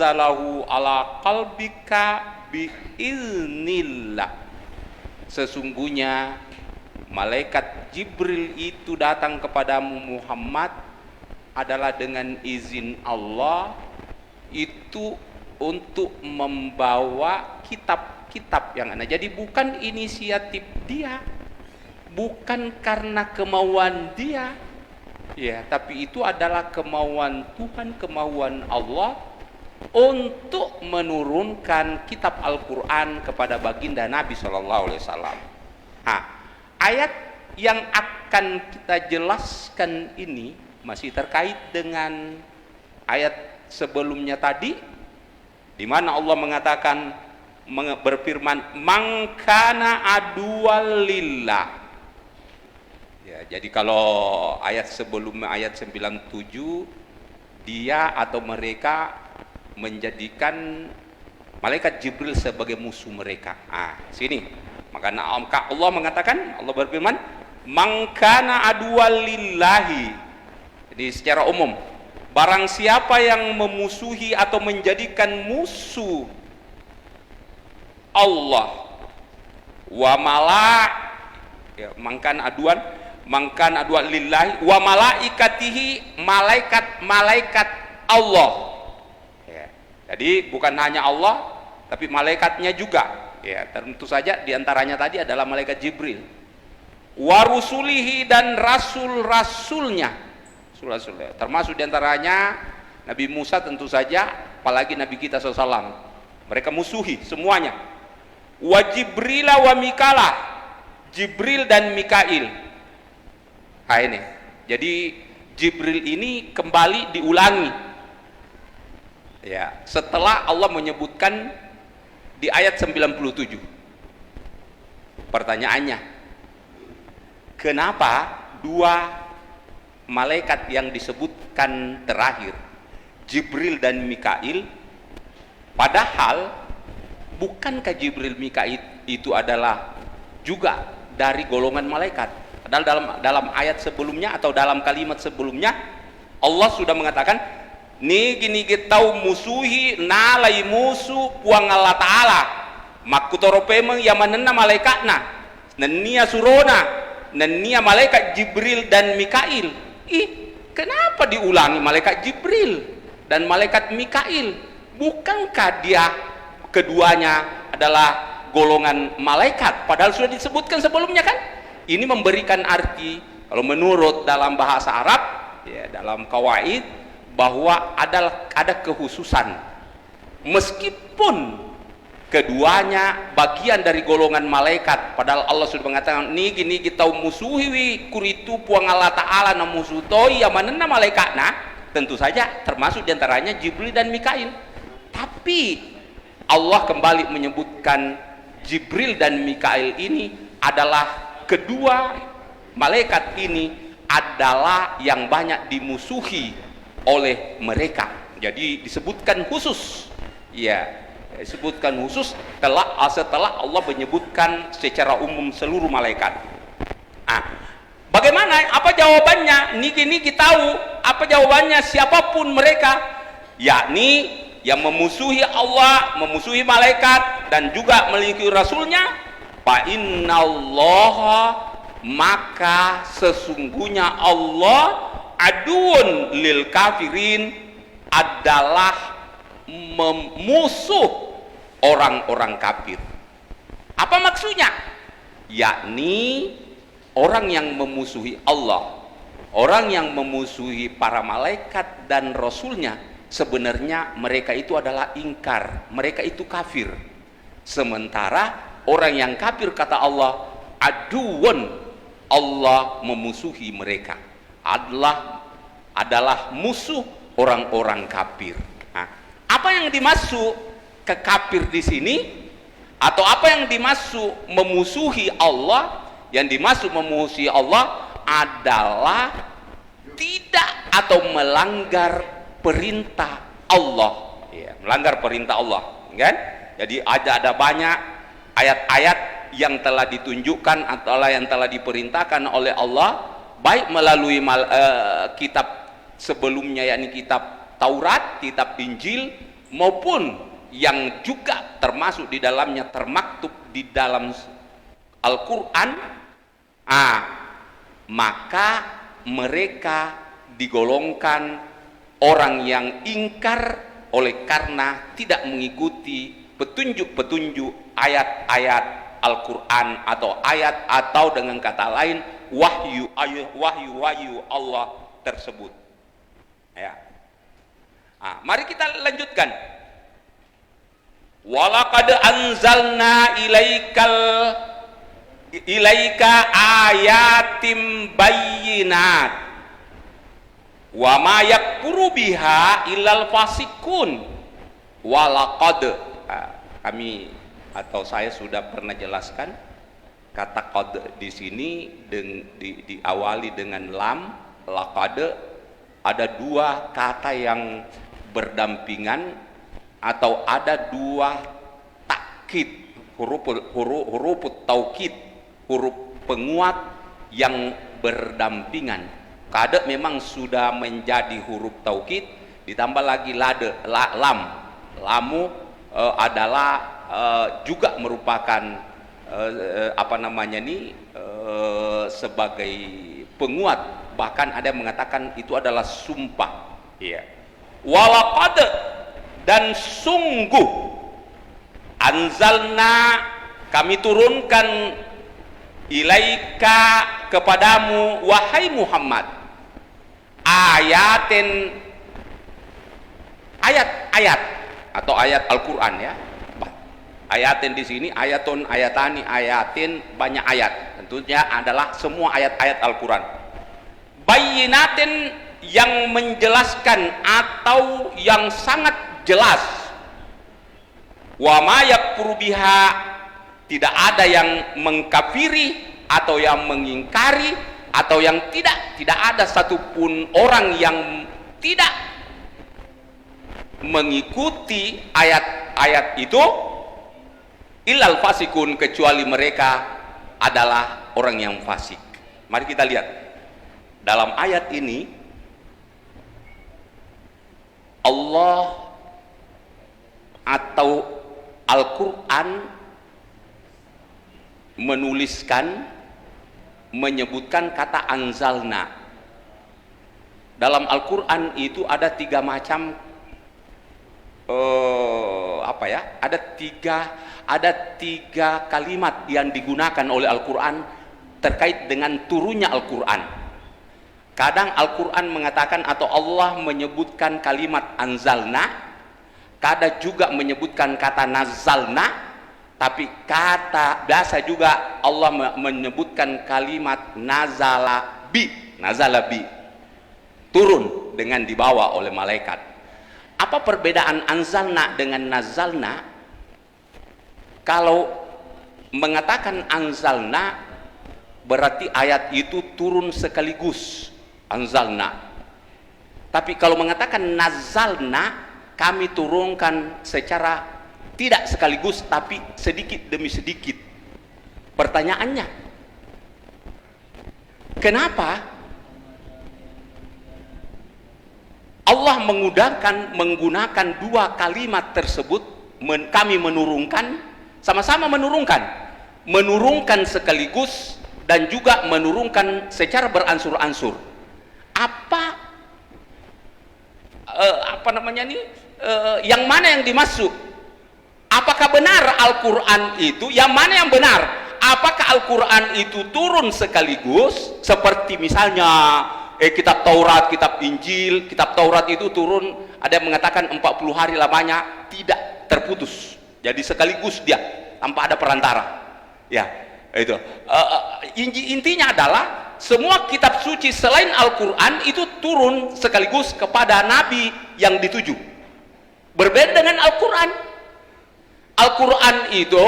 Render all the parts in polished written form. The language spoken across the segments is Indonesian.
nazzalahu ala qalbika biiznillah. Sesungguhnya malaikat Jibril itu datang kepadamu Muhammad adalah dengan izin Allah, itu untuk membawa kitab-kitab yang ada. Jadi bukan inisiatif dia, bukan karena kemauan dia, ya, tapi itu adalah kemauan Tuhan, kemauan Allah untuk menurunkan kitab Al-Quran kepada baginda Nabi SAW. Nah, ayat yang akan kita jelaskan ini masih terkait dengan ayat sebelumnya tadi, di mana Allah mengatakan, berfirman, "Man kana aduwwal lillah." Ya, jadi kalau ayat sebelumnya, ayat 97, dia atau mereka menjadikan malaikat Jibril sebagai musuh mereka. Sini. Maka Allah mengatakan, Allah berfirman, "Man kana aduwwal lillahi." Jadi secara umum, barang siapa yang memusuhi atau menjadikan musuh Allah wa ya, mangkan aduan lillahi wa malaikatihi, malaikat Allah. Ya. Jadi bukan hanya Allah, tapi malaikatnya juga. Ya, tentu saja diantaranya tadi adalah malaikat Jibril. Wa rusulihi, dan rasul-rasulnya. Termasuk diantaranya Nabi Musa tentu saja, apalagi Nabi kita SAW. Mereka musuhi semuanya. Wa Jibrila wa Mikalah, Jibril dan Mikail. Ini. Jadi Jibril ini kembali diulangi. Ya, setelah Allah menyebutkan di ayat 97. Pertanyaannya, kenapa dua malaikat yang disebutkan terakhir, Jibril dan Mikail, padahal bukankah Jibril Mikail itu adalah juga dari golongan malaikat? Padahal dalam ayat sebelumnya atau dalam kalimat sebelumnya Allah sudah mengatakan, nigi tahu musuhi nalai musuh puang Allah Ta'ala makutoropemeng yamanena malaikatna nenia surona nenia malaikat Jibril dan Mikail. Kenapa diulangi malaikat Jibril dan malaikat Mikail? Bukankah dia keduanya adalah golongan malaikat? Padahal sudah disebutkan sebelumnya kan? Ini memberikan arti, kalau menurut dalam bahasa Arab, ya, dalam kawaid, bahwa ada kekhususan. Meskipun keduanya bagian dari golongan malaikat, padahal Allah sudah mengatakan, nigi tahu musuhi kuritu puang Allah Ta'ala na musuh toi yamanena malaikatna, tentu saja termasuk diantaranya Jibril dan Mikail. Tapi Allah kembali menyebutkan Jibril dan Mikail ini adalah kedua malaikat ini adalah yang banyak dimusuhi oleh mereka. Jadi disebutkan khusus, ya, disebutkan khusus setelah Allah menyebutkan secara umum seluruh malaikat. Bagaimana? Apa jawabannya? Niki tahu apa jawabannya siapapun mereka, yakni yang memusuhi Allah, memusuhi malaikat, dan juga melingkuhi rasulnya. Fa innallaha, maka sesungguhnya Allah aduun lil kafirin, adalah memusuh orang-orang kafir. Apa maksudnya? Yakni orang yang memusuhi Allah, orang yang memusuhi para malaikat dan rasulnya, sebenarnya mereka itu adalah ingkar, mereka itu kafir. Sementara orang yang kafir, kata Allah, aduun, Allah memusuhi mereka, adalah musuh orang-orang kafir. Apa yang dimaksud ke kafir di sini, atau apa yang dimaksud memusuhi Allah? Yang dimaksud memusuhi Allah adalah tidak atau melanggar perintah Allah, ya, melanggar perintah Allah, kan? Jadi ada banyak ayat-ayat yang telah ditunjukkan atau yang telah diperintahkan oleh Allah, baik melalui kitab sebelumnya, yakni kitab Taurat, kitab Injil, maupun yang juga termasuk di dalamnya termaktub di dalam Al-Quran, maka mereka digolongkan orang yang ingkar oleh karena tidak mengikuti petunjuk-petunjuk ayat-ayat Al-Quran atau ayat, atau dengan kata lain wahyu Allah tersebut. Ya. Mari kita lanjutkan. Walaqad anzalna ilaika ayatim bayyinat wa ma yakfuru biha illal fasikun. Walaqad, kami atau saya sudah pernah jelaskan kata qad di sini diawali dengan lam. Laqad ada dua kata yang berdampingan atau ada dua takkid, huruf taukid, huruf penguat yang berdampingan. Qad memang sudah menjadi huruf taukid, ditambah lagi lam. Lamu adalah juga merupakan sebagai penguat, bahkan ada yang mengatakan itu adalah sumpah. Iya. Walaqad, dan sungguh, anzalna, kami turunkan, ilaika, kepadamu wahai Muhammad, ayat-ayat atau ayat Al-Quran, ya. Ayatin di sini, ayatun, ayatani, ayatin, banyak ayat. Tentunya adalah semua ayat-ayat Al-Quran. Bayyinatin, yang menjelaskan atau yang sangat jelas. Wa ma yakfuru biha, tidak ada yang mengkafiri atau yang mengingkari, atau yang tidak ada satupun orang yang tidak mengikuti ayat-ayat itu, illal fasikun, kecuali mereka adalah orang yang fasik. Mari kita lihat dalam ayat ini, Allah atau Al-Quran menyebutkan kata anzalna. Dalam Al-Quran itu ada tiga macam ada tiga kalimat yang digunakan oleh Al-Quran terkait dengan turunnya Al-Quran. Kadang Al-Quran mengatakan atau Allah menyebutkan kalimat anzalna, kadang juga menyebutkan kata nazalna, tapi kata biasa juga Allah menyebutkan kalimat nazala bi, turun dengan dibawa oleh malaikat. Apa perbedaan anzalna dengan nazalna? Kalau mengatakan anzalna, berarti ayat itu turun sekaligus, anzalna. Tapi kalau mengatakan nazalna, kami turunkan secara tidak sekaligus, tapi sedikit demi sedikit. Pertanyaannya, kenapa Allah menggunakan dua kalimat tersebut? Kami menurunkan, sama-sama menurunkan sekaligus, dan juga menurunkan secara beransur-ansur. Yang mana yang dimaksud? Apakah benar Al-Quran itu? Yang mana yang benar? Apakah Al-Quran itu turun sekaligus seperti misalnya kitab Taurat, kitab Injil? Kitab Taurat itu turun, ada yang mengatakan 40 hari lamanya, tidak terputus, jadi sekaligus dia tanpa ada perantara, ya. Itu intinya adalah semua kitab suci selain Al-Quran itu turun sekaligus kepada Nabi yang dituju. Berbeda dengan Al-Quran. Al-Quran itu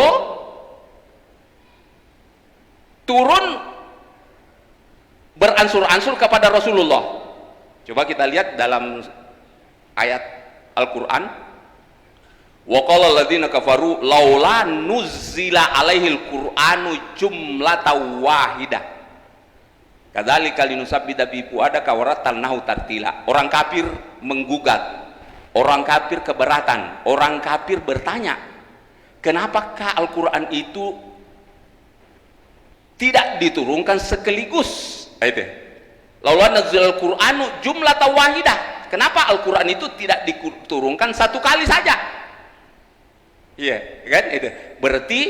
turun beransur-ansur kepada Rasulullah. Coba kita lihat dalam ayat Al-Quran, wa qala alladziina kafaru laula nuzzila alaihil qur'anu jumlatan wahidah kadzalika linusabbita bi fuadaka wa rattalnahu tartila. Orang kafir menggugat, Orang kafir keberatan, orang kafir bertanya, kenapakah Al-Quran itu tidak diturunkan sekaligus? Itu. Laula nazzal Al-Qur'anu jumlatan wahidah. Kenapa Al-Quran itu tidak diturunkan satu kali saja? Iya, kan itu. Berarti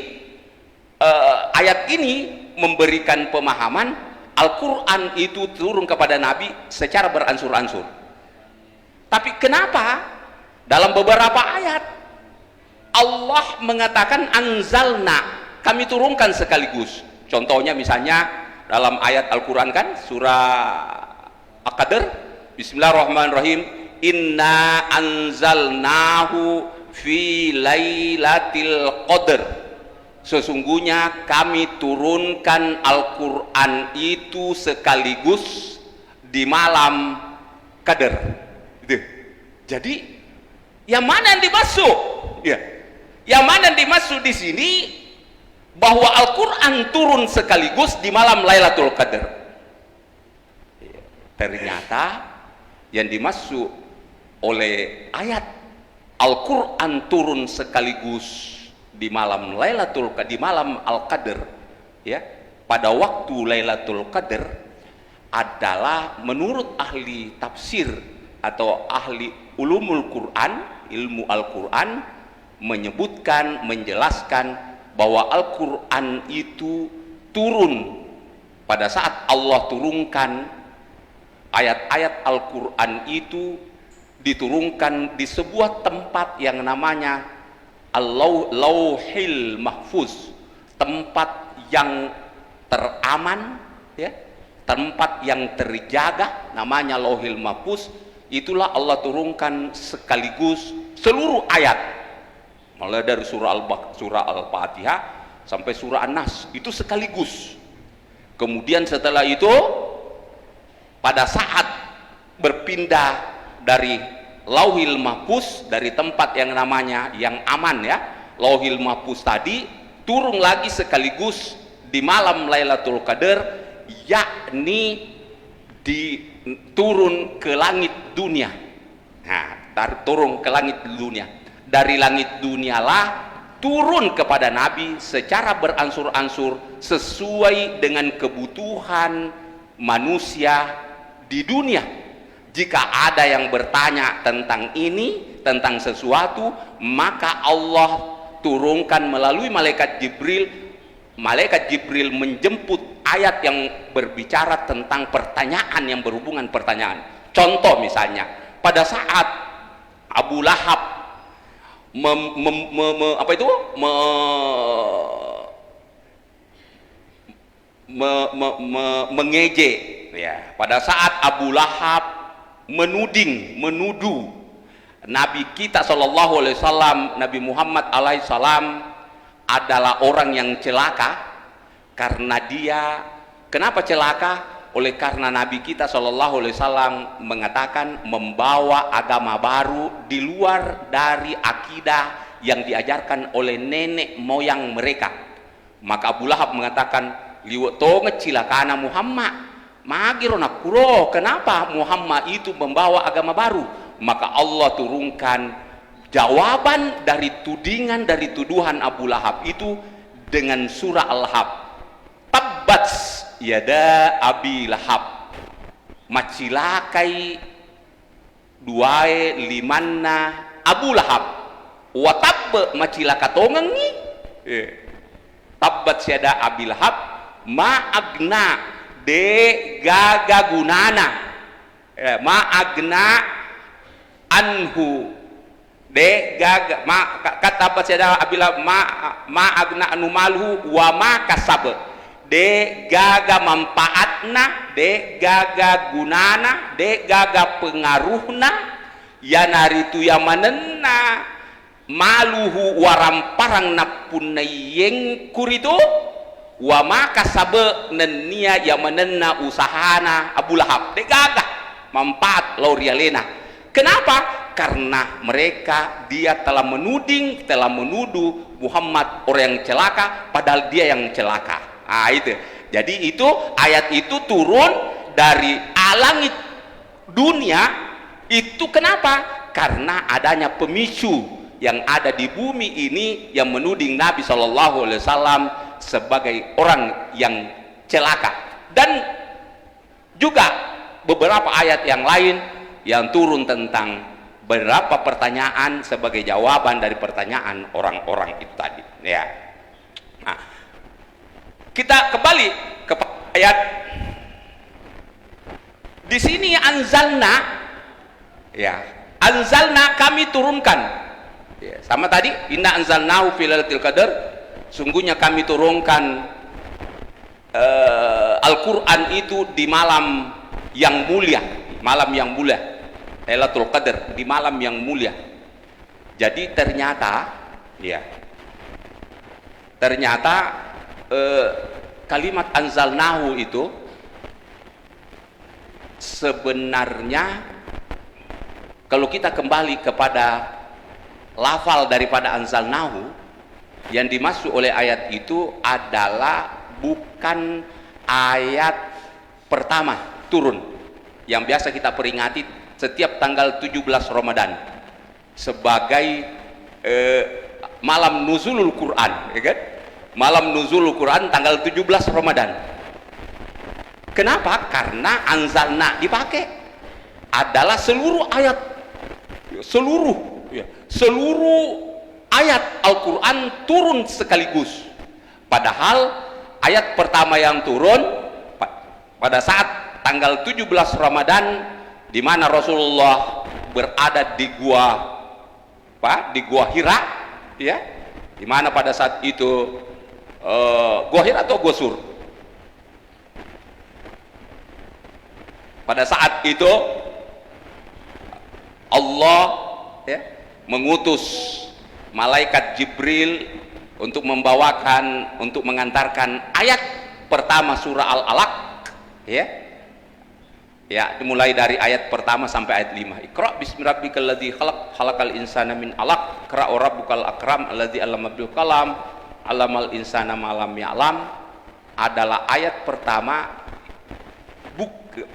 ayat ini memberikan pemahaman Al-Quran itu turun kepada Nabi secara beransur-ansur. Tapi kenapa dalam beberapa ayat Allah mengatakan anzalna, kami turunkan sekaligus? Contohnya misalnya dalam ayat Al-Quran kan surah Al-Qadr, Bismillahirrahmanirrahim, inna anzalnahu fi lailatul qadr, sesungguhnya kami turunkan Al-Quran itu sekaligus di malam Qadar. Gitu. Jadi yang mana yang dimaksud? Ya. Yang mana yang dimaksud di sini bahwa Al-Quran turun sekaligus di malam Lailatul Qadar? Ternyata yang dimaksud oleh ayat Al-Quran turun sekaligus di malam Lailatul Qadar, di malam Al-Qadar, ya, pada waktu Lailatul Qadar adalah menurut ahli tafsir atau ahli ulumul Quran, ilmu Al-Quran, menyebutkan, menjelaskan bahwa Al-Quran itu turun pada saat Allah turunkan ayat-ayat Al-Quran itu diturunkan di sebuah tempat yang namanya Lauhil Mahfuz, tempat yang teraman, ya, tempat yang terjaga, namanya Lauhil Mahfuz. Itulah Allah turunkan sekaligus seluruh ayat, mulai dari surah Al-Fatihah sampai surah An-Nas, itu sekaligus. Kemudian setelah itu pada saat berpindah dari Lauhil Mahfuz, dari tempat yang namanya yang aman, ya, Lauhil Mahfuz tadi turun lagi sekaligus di malam Lailatul Qadar, yakni turun ke langit dunia. Nah, turun ke langit dunia. Dari langit dunialah turun kepada Nabi secara beransur-ansur sesuai dengan kebutuhan manusia di dunia. Jika ada yang bertanya tentang ini, tentang sesuatu, maka Allah turunkan melalui malaikat Jibril. Malaikat Jibril menjemput ayat yang berbicara tentang pertanyaan yang berhubungan pertanyaan. Contoh misalnya, pada saat Abu Lahab mengejek, ya, pada saat Abu Lahab menuduh Nabi kita Shallallahu Alaihi Wasallam, Nabi Muhammad Alaihi Salam adalah orang yang celaka karena dia, kenapa celaka? Oleh karena Nabi kita Shallallahu Alaihi Wasallam mengatakan membawa agama baru di luar dari akidah yang diajarkan oleh nenek moyang mereka. Maka Abu Lahab mengatakan, liwat to ngecilakana Muhammad magirona kuro, kenapa Muhammad itu membawa agama baru? Maka Allah turunkan jawaban dari tudingan, dari tuduhan Abu Lahab itu dengan surah Al-Lahab. Tabbat yada Abi Lahab, macilakai duae limanna Abu Lahab, watab macilaka tongengi. Tabbat yada Abi Lahab ma agna de gaga gunana, ma agna anhu de gaga ma kata pasada abila ma agna anu malhu wa ma kasab, de gaga manfaatna, de gaga gunana, de gaga pengaruhna, ya naritu yamanenna maluhu waramparang napunayeng kuritu wa maka sabe nenia yamanenna usahana Abu Lahab, de gagah manfaat laurialena. Kenapa? Karena mereka, dia telah menuduh Muhammad orang yang celaka, padahal dia yang celaka. Nah, itu. Jadi itu ayat itu turun dari langit dunia. Itu kenapa? Karena adanya pemicu yang ada di bumi ini yang menuding Nabi Shallallahu Alaihi Wasallam sebagai orang yang celaka. Dan juga beberapa ayat yang lain yang turun tentang beberapa pertanyaan sebagai jawaban dari pertanyaan orang-orang itu tadi. Ya. Nah, kita kembali ke ayat. Di sini anzalna, ya, anzalna kami turunkan. Ya, sama tadi, inna anzalnahu fi lailatul qadar, sungguhnya kami turunkan Al-Quran itu di malam yang mulia, malam yang mulia, Lailatul Qadar, di malam yang mulia. Jadi ternyata, ya, ternyata kalimat anzalnahu itu sebenarnya kalau kita kembali kepada lafal daripada anzalnahu, yang dimaksud oleh ayat itu adalah bukan ayat pertama turun yang biasa kita peringati setiap tanggal 17 Ramadan sebagai malam nuzulul Quran, ya kan? Malam nuzulul Quran tanggal 17 Ramadan. Kenapa? Karena anzalna dipakai adalah seluruh ayat, seluruh ayat Al-Quran turun sekaligus. Padahal ayat pertama yang turun pada saat tanggal 17 Ramadan, di mana Rasulullah berada di di gua Hira, ya, di mana pada saat itu gua Hira atau gua Sur. Pada saat itu Allah, ya, mengutus malaikat Jibril untuk membawakan, untuk mengantarkan ayat pertama surah Al-Alaq, ya, ya, dimulai dari ayat pertama sampai ayat 5. Iqra bismi rabbikal ladzi khalaq, khalaqal insana min 'alaq, iqra wa rabbukal akram alladzi 'allama bil qalam, 'allamal insana ma lam ya'lam, adalah ayat pertama.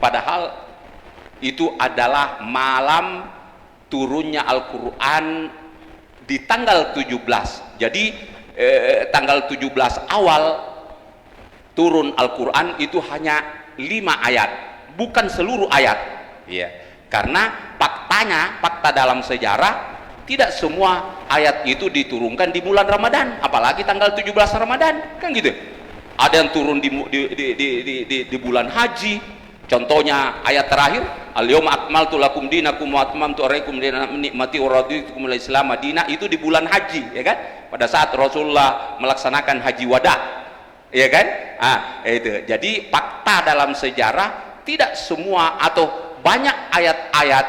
Padahal itu adalah malam turunnya Al-Quran di tanggal 17. Jadi tanggal 17 awal turun Al-Quran itu hanya 5 ayat, bukan seluruh ayat, ya. Karena fakta dalam sejarah tidak semua ayat itu diturunkan di bulan Ramadan, apalagi tanggal 17 Ramadan, kan gitu. Ada yang turun di bulan haji. Contohnya ayat terakhir, al-yawma akmaltu lakum dinakum wa atmamtu alaikum nikmati wa raditu lakumul islam madinah, itu di bulan haji, ya kan? Pada saat Rasulullah melaksanakan haji wada, ya kan? Itu. Jadi fakta dalam sejarah tidak semua atau banyak ayat-ayat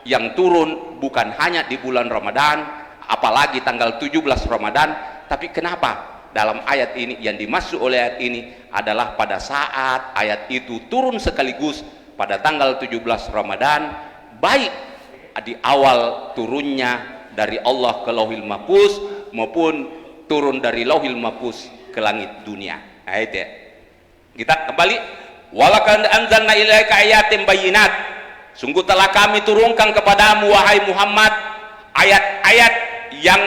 yang turun bukan hanya di bulan Ramadan, apalagi tanggal 17 Ramadan, tapi kenapa? Dalam ayat ini yang dimaksud oleh ayat ini adalah pada saat ayat itu turun sekaligus pada tanggal 17 Ramadan, baik di awal turunnya dari Allah ke Lauhil Mahfuz maupun turun dari Lauhil Mahfuz ke langit dunia. Ayat ya. Kita kembali, walaqad anzalna ilaika ayatin bayyinat, sungguh telah kami turunkan kepadamu wahai Muhammad ayat-ayat yang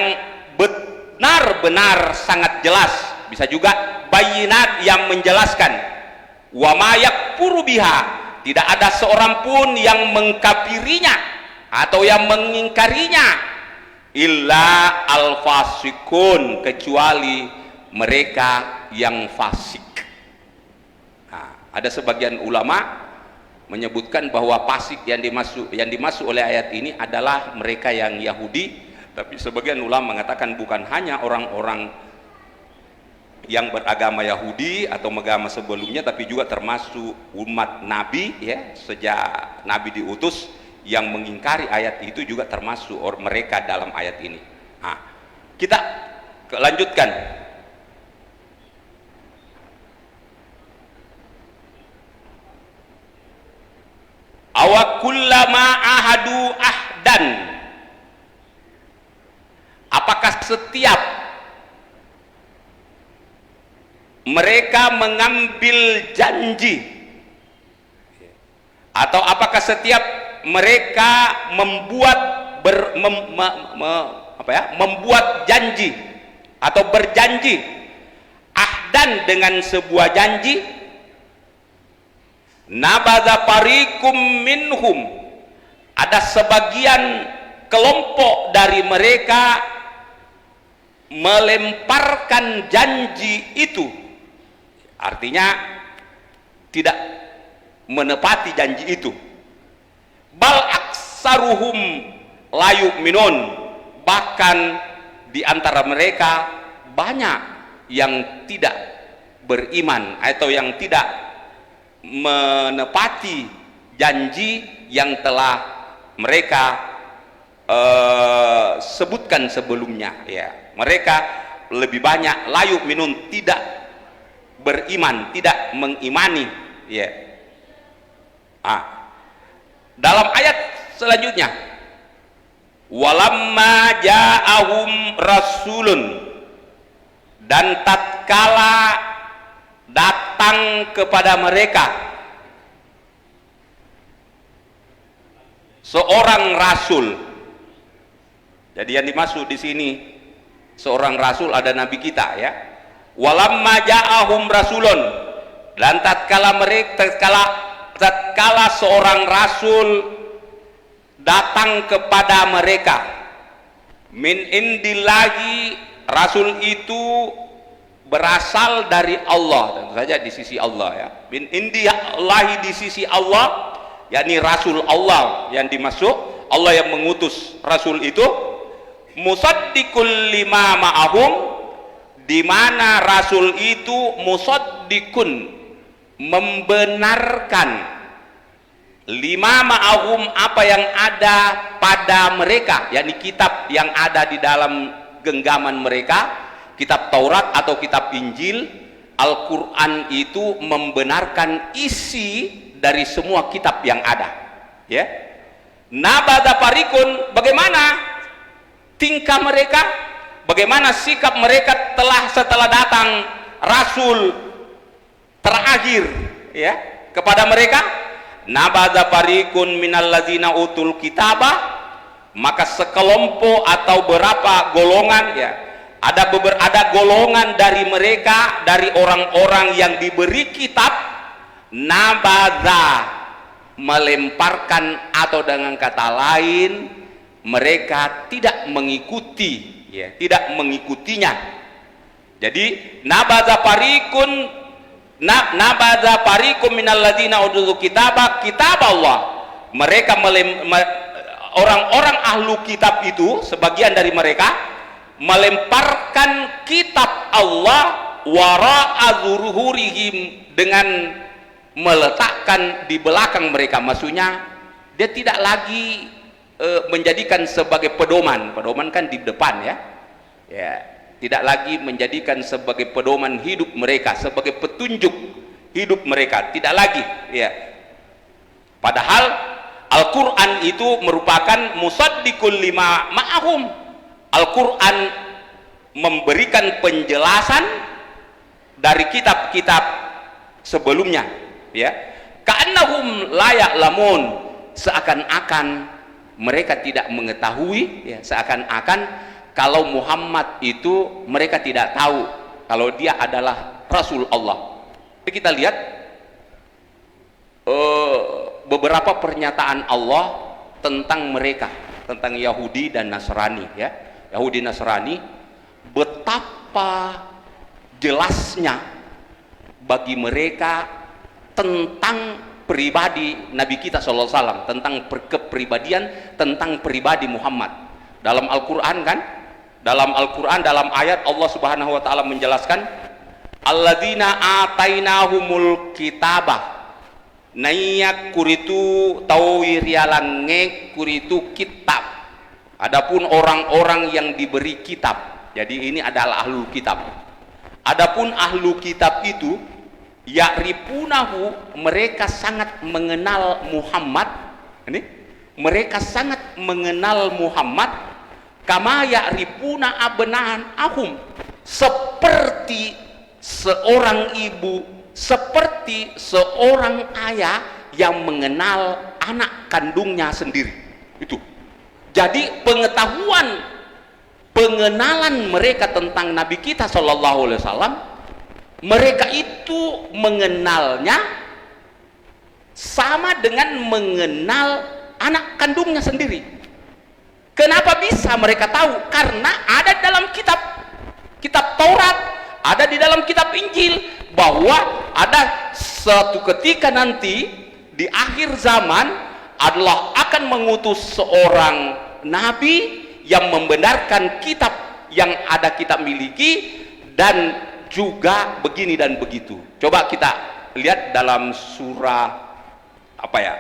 benar-benar sangat jelas, bisa juga bayinat yang menjelaskan. Wa ma yakfuru biha, tidak ada seorang pun yang mengkafirinya atau yang mengingkarinya illa al-fasikun, kecuali mereka yang fasik. Nah, ada sebagian ulama menyebutkan bahwa fasik yang dimaksud oleh ayat ini adalah mereka yang Yahudi. Tapi sebagian ulama mengatakan bukan hanya orang-orang yang beragama Yahudi atau agama sebelumnya, tapi juga termasuk umat Nabi, ya, sejak Nabi diutus, yang mengingkari ayat itu juga termasuk mereka dalam ayat ini. Nah, kita lanjutkan. Awakullama ahadu ahdan, apakah setiap mereka mengambil janji, atau apakah setiap mereka membuat membuat janji atau berjanji ahdan dengan sebuah janji, nabadha fariqum minhum, ada sebagian kelompok dari mereka melemparkan janji itu, artinya tidak menepati janji itu. Bal aksaruhum la yu'minun, bahkan di antara mereka banyak yang tidak beriman atau yang tidak menepati janji yang telah mereka sebutkan sebelumnya, ya. Mereka lebih banyak la yu'minun, tidak beriman, tidak mengimani, ya. Dalam ayat selanjutnya, walamma ja'ahum rasulun, dan tatkala datang kepada mereka seorang rasul. Jadi yang dimaksud di sini seorang rasul ada nabi kita, ya. Walamma ja'ahum rasulun, dan tatkala seorang rasul datang kepada mereka, min indillahi, rasul itu berasal dari Allah, tentu saja di sisi Allah, ya. Min indillahi, di sisi Allah, yakni rasul Allah yang dimaksud, Allah yang mengutus rasul itu. Musaddiqul lima ma'ahum, di mana rasul itu musaddiqun, membenarkan, lima ma'ahum, apa yang ada pada mereka, yakni kitab yang ada di dalam genggaman mereka, kitab Taurat atau kitab Injil. Al-Quran itu membenarkan isi dari semua kitab yang ada, ya. Nabadha fariqun, bagaimana tingkah mereka, bagaimana sikap mereka setelah datang rasul terakhir, ya, kepada mereka. Nabadha fariqun minalladzina utul kitabah, maka sekelompok atau beberapa golongan, ya, ada golongan dari mereka, dari orang-orang yang diberi kitab, nabadha, melemparkan, atau dengan kata lain mereka tidak mengikuti, ya, tidak mengikutinya. Jadi nabadha fariqun minalladzina utul kitabah, kitab Allah, mereka orang-orang ahlu kitab itu, sebagian dari mereka melemparkan kitab Allah wara'a zuhurihim, dengan meletakkan di belakang mereka. Maksudnya dia tidak lagi menjadikan sebagai pedoman kan di depan, ya, ya, tidak lagi menjadikan sebagai pedoman hidup mereka, sebagai petunjuk hidup mereka, tidak lagi, ya. Padahal Al-Quran itu merupakan musaddiqul lima ma'ahum, Al-Quran memberikan penjelasan dari kitab-kitab sebelumnya, ya. Ka'annahum la ya'lamun, seakan-akan mereka tidak mengetahui, ya, seakan-akan kalau Muhammad itu mereka tidak tahu kalau dia adalah Rasul Allah. Jadi kita lihat beberapa pernyataan Allah tentang mereka, tentang Yahudi dan Nasrani, ya. Yahudi Nasrani, betapa jelasnya bagi mereka tentang pribadi Nabi kita SAW, tentang kepribadian, tentang pribadi Muhammad. Dalam Al-Quran kan, dalam Al-Quran, dalam ayat Allah Subhanahu Wa Ta'ala menjelaskan, alladzina atainahumul kitabah, nayak kuritu tawirialan nge kuritu kitab. Adapun orang-orang yang diberi kitab, jadi ini adalah ahlul kitab. Adapun ahlu kitab itu, ya'rifunahu, mereka sangat mengenal Muhammad. Ini mereka sangat mengenal Muhammad, kama ya'rifuna abna'ahum, seperti seorang ibu, seperti seorang ayah yang mengenal anak kandungnya sendiri. Itu Jadi pengetahuan, pengenalan mereka tentang Nabi kita Shallallahu Alaihi Wasallam, mereka itu mengenalnya sama dengan mengenal anak kandungnya sendiri. Kenapa bisa mereka tahu? Karena ada dalam kitab Taurat, ada di dalam kitab Injil, bahwa ada suatu ketika nanti di akhir zaman adalah akan mengutus seorang nabi yang membenarkan kitab yang ada kita miliki, dan juga begini dan begitu. Coba kita lihat dalam surah apa ya,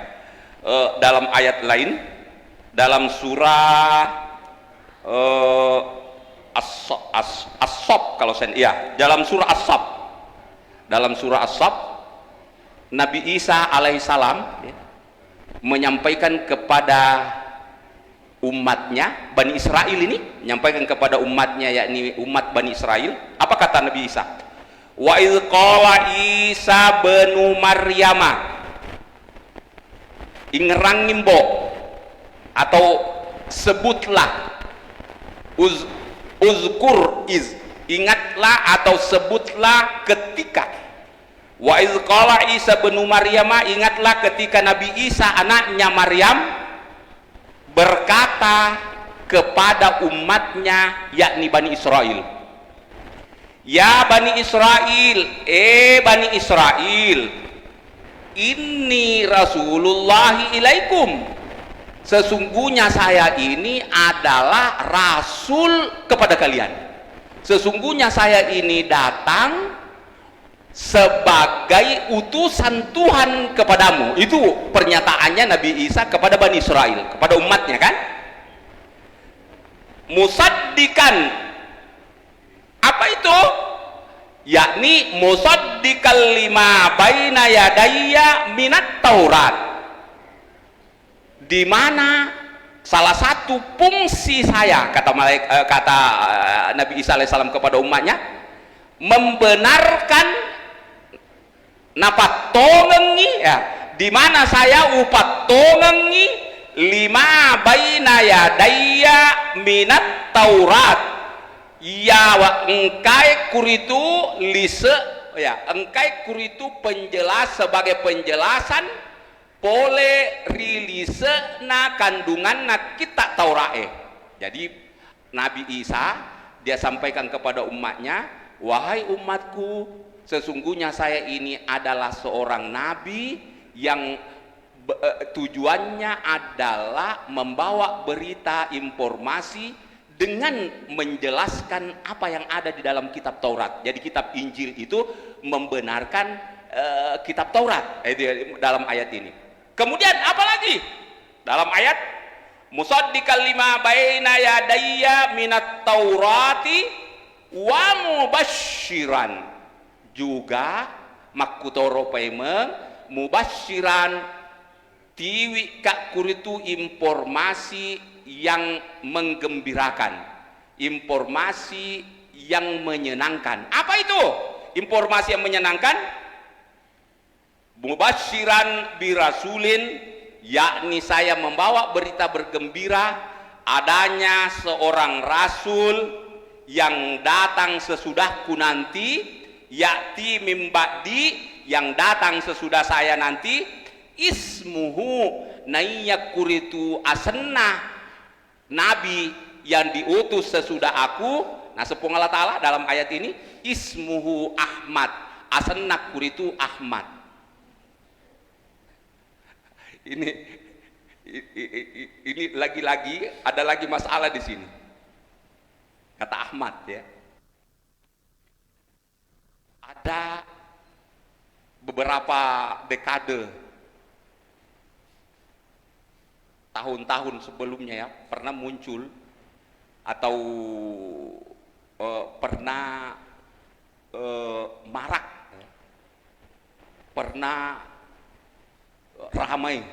dalam ayat lain, dalam surah As-Saff, kalau saya ya, dalam surah As-Saff, dalam surah As-Saff, Nabi Isa alaihissalam ya, menyampaikan kepada umatnya Bani Israel, ini menyampaikan kepada umatnya, yakni umat Bani Israel. Apa kata Nabi Isa? Wa idz qala Isa benu Maryama, ingerangimbo, atau sebutlah, uzkur iz, ingatlah atau sebutlah ketika. Wa idz qala Isa benu Maryama, ingatlah ketika Nabi Isa anaknya Maryam berkata kepada umatnya, yakni Bani Israel, ya Bani Israel, Bani Israel, inni Rasulullah ilaikum, sesungguhnya saya ini adalah rasul kepada kalian, sesungguhnya saya ini datang sebagai utusan Tuhan kepadamu. Itu pernyataannya Nabi Isa kepada Bani Israel, kepada umatnya kan. Musaddikan, apa itu? Yakni musaddikal lima baina yadayya minat Taurat, di mana salah satu fungsi saya, kata Nabi Isa alaihissalam kepada umatnya, membenarkan napat tongengi ya, di mana saya upat tongengi lima baina yadayya minat Taurat, ya engkai kuritu lise ya, engkai kuritu sebagai penjelasan pole rilise na kandungan na kita Taurae. Jadi Nabi Isa dia sampaikan kepada umatnya, wahai umatku, sesungguhnya saya ini adalah seorang nabi yang tujuannya adalah membawa berita, informasi dengan menjelaskan apa yang ada di dalam kitab Taurat. Jadi kitab Injil itu membenarkan kitab Taurat dalam ayat ini. Kemudian apa lagi? Dalam ayat musaddiqal lima baina yadayya minat Taurati wa mubasyiran, juga makutoro paimeng mubasyiran tiwi kak kuritu informasi yang menggembirakan, informasi yang menyenangkan. Apa itu informasi yang menyenangkan? Mubasyiran birasulin, yakni saya membawa berita bergembira adanya seorang rasul yang datang sesudahku nanti, yakti mimba'di, yang datang sesudah saya nanti, ismuhu nayyakuritu asenah, nabi yang diutus sesudah aku. Nah, sepung Allah Ta'ala dalam ayat ini, ismuhu Ahmad, asenah kuritu Ahmad. Ini lagi-lagi ada lagi masalah di sini. Kata Ahmad ya. Ada beberapa dekade, tahun-tahun sebelumnya ya, pernah muncul atau pernah marak, pernah ramai,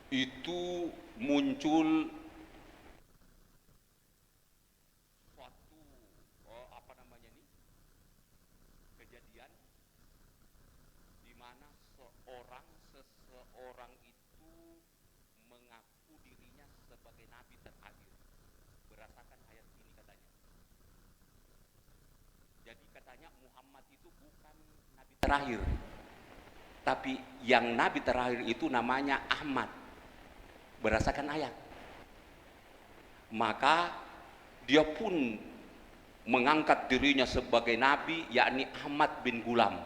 itu muncul suatu apa namanya ini, kejadian di mana seseorang itu mengaku dirinya sebagai nabi terakhir. Berdasarkan ayat ini katanya. Jadi katanya Muhammad itu bukan nabi terakhir, tapi yang nabi terakhir itu namanya Ahmad, berdasarkan ayat. Maka dia pun mengangkat dirinya sebagai nabi, yakni Ahmad bin Gulam,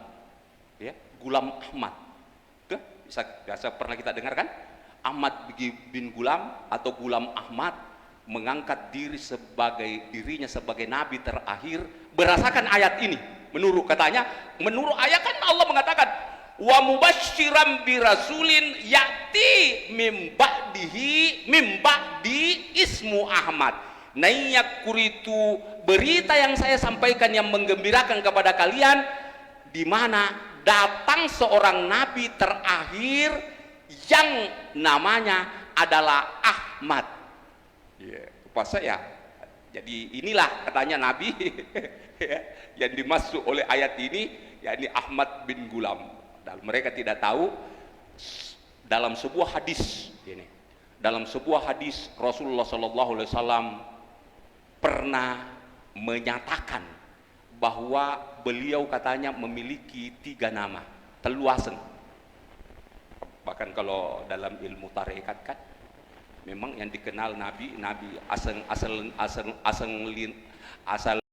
ya, Gulam Ahmad. Itu biasa pernah kita dengar kan? Ahmad bin Gulam atau Gulam Ahmad mengangkat dirinya sebagai nabi terakhir berdasarkan ayat ini. Menurut ayat kan Allah mengatakan wa mubasysyiran birasulin ya'ti mim ba'di ismu Ahmad. Naiyak kuritu, berita yang saya sampaikan yang menggembirakan kepada kalian, di mana datang seorang nabi terakhir yang namanya adalah Ahmad. Pas saya, jadi inilah katanya nabi yang dimaksud oleh ayat ini, yakni Ahmad bin Gulam. Dan mereka tidak tahu dalam sebuah hadis ini, dalam sebuah hadis Rasulullah SAW pernah menyatakan bahwa beliau katanya memiliki 3 nama teluasen. Bahkan kalau dalam ilmu tarekat kan memang yang dikenal nabi asal